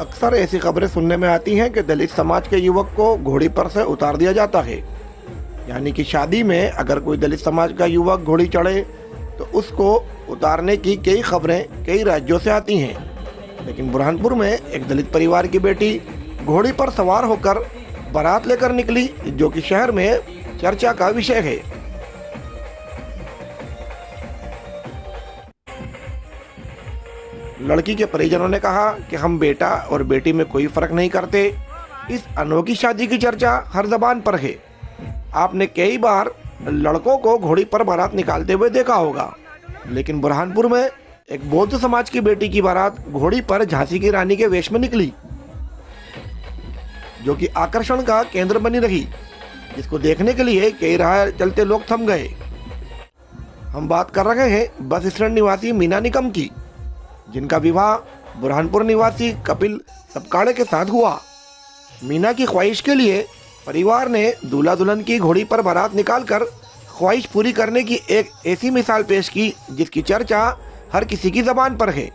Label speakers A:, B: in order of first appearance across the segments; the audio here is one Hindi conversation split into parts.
A: अक्सर ऐसी खबरें सुनने में आती हैं कि दलित समाज के युवक को घोड़ी पर से उतार दिया जाता है। यानी कि शादी में अगर कोई दलित समाज का युवक घोड़ी चढ़े तो उसको उतारने की कई खबरें कई राज्यों से आती हैं। लेकिन बुरहानपुर में एक दलित परिवार की बेटी घोड़ी पर सवार होकर बारात लेकर निकली, जो कि शहर में चर्चा का विषय है। लड़की के परिजनों ने कहा कि हम बेटा और बेटी में कोई फर्क नहीं करते। इस अनोखी शादी की चर्चा हर जबान पर है। आपने कई बार लड़कों को घोड़ी पर बारात निकालते हुए देखा होगा, लेकिन बुरहानपुर में एक बौद्ध समाज की बेटी की बारात घोड़ी पर झांसी की रानी के वेश में निकली, जो कि आकर्षण का केंद्र बनी रही, जिसको देखने के लिए कई राह चलते लोग थम गए। हम बात कर रहे हैं बस स्टैंड निवासी मीना निकम की, जिनका विवाह बुरहानपुर निवासी कपिल सपकाड़े के साथ हुआ। मीना की ख्वाहिश के लिए परिवार ने दूल्हा दुल्हन की घोड़ी पर बारात निकालकर ख्वाहिश पूरी करने की एक ऐसी मिसाल पेश की जिसकी चर्चा हर किसी की ज़बान पर है।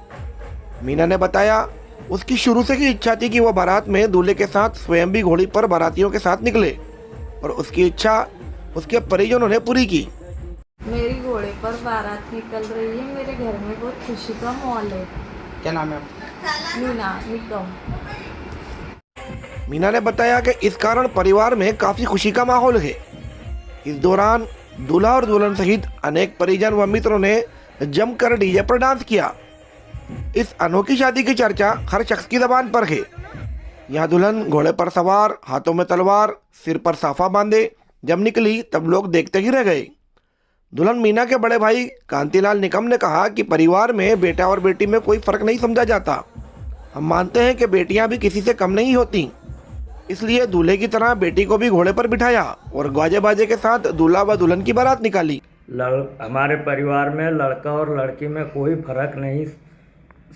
A: मीना ने बताया उसकी शुरू से ही इच्छा थी कि वह बारात में दूल्हे के साथ स्वयं भी घोड़ी पर बारातियों के साथ निकले, और उसकी इच्छा उसके परिजनों ने पूरी की।
B: मेरी घोड़े पर बारात निकल रही है। मेरे घर में बहुत खुशी का माहौल है।
C: क्या नाम है आपका?
B: मीना निकम।
A: मीना ने बताया कि इस कारण परिवार में काफ़ी खुशी का माहौल है। इस दौरान दूल्हा और दुल्हन सहित अनेक परिजन व मित्रों ने जमकर डीजे पर डांस किया। इस अनोखी शादी की चर्चा हर शख्स की ज़बान पर है। यहाँ दुल्हन घोड़े पर सवार, हाथों में तलवार, सिर पर साफा बांधे जब निकली तब लोग देखते ही रह गए। दुल्हन मीना के बड़े भाई कांतिलाल निकम ने कहा कि परिवार में बेटा और बेटी में कोई फर्क नहीं समझा जाता। हम मानते हैं कि बेटियां भी किसी से कम नहीं होती, इसलिए दूल्हे की तरह बेटी को भी घोड़े पर बिठाया और गाजे बाजे के साथ दूल्हा व दुल्हन की बारात निकाली।
D: हमारे परिवार में लड़का और लड़की में कोई फर्क नहीं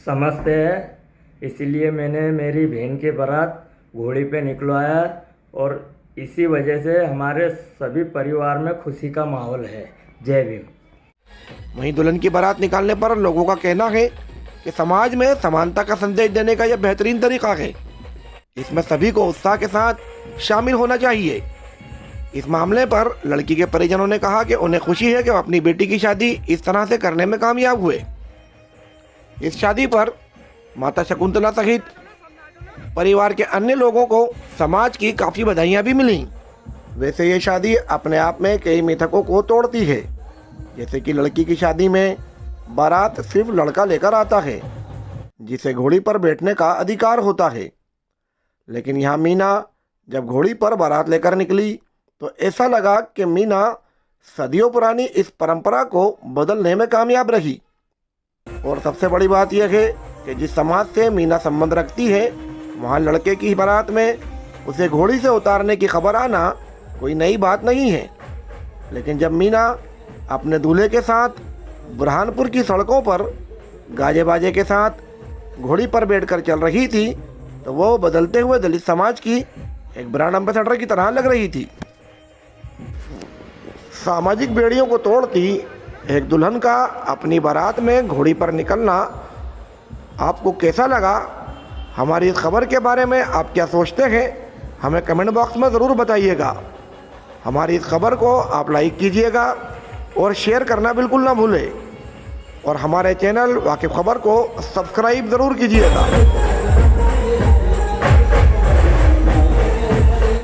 D: समझते हैं, इसलिए मैंने मेरी बहन की बारात घोड़ी पे निकलवाया और इसी वजह से हमारे सभी परिवार में खुशी का माहौल है। जय भीम।
A: वहीं दुल्हन की बारात निकालने पर लोगों का कहना है कि समाज में समानता का संदेश देने का यह बेहतरीन तरीका है। इसमें सभी को उत्साह के साथ शामिल होना चाहिए। इस मामले पर लड़की के परिजनों ने कहा कि उन्हें खुशी है कि वो अपनी बेटी की शादी इस तरह से करने में कामयाब हुए। इस शादी पर माता शकुंतला सहित परिवार के अन्य लोगों को समाज की काफ़ी बधाइयाँ भी मिली। वैसे ये शादी अपने आप में कई मिथकों को तोड़ती है, जैसे कि लड़की की शादी में बारात सिर्फ लड़का लेकर आता है, जिसे घोड़ी पर बैठने का अधिकार होता है। लेकिन यहाँ मीना जब घोड़ी पर बारात लेकर निकली तो ऐसा लगा कि मीना सदियों पुरानी इस परंपरा को बदलने में कामयाब रही। और सबसे बड़ी बात यह है कि जिस समाज से मीना संबंध रखती है, वहाँ लड़के की बारात में उसे घोड़ी से उतारने की खबर आना कोई नई बात नहीं है। लेकिन जब मीना अपने दूल्हे के साथ बुरहानपुर की सड़कों पर गाजे बाजे के साथ घोड़ी पर बैठकर चल रही थी तो वो बदलते हुए दलित समाज की एक ब्रांड एम्बेसडर की तरह लग रही थी। सामाजिक बेड़ियों को तोड़ती एक दुल्हन का अपनी बारात में घोड़ी पर निकलना आपको कैसा लगा? हमारी इस खबर के बारे में आप क्या सोचते हैं? हमें कमेंट बॉक्स में ज़रूर बताइएगा। हमारी इस खबर को आप लाइक कीजिएगा और शेयर करना बिल्कुल ना भूलें, और हमारे चैनल वाकिफ खबर को सब्सक्राइब ज़रूर कीजिएगा।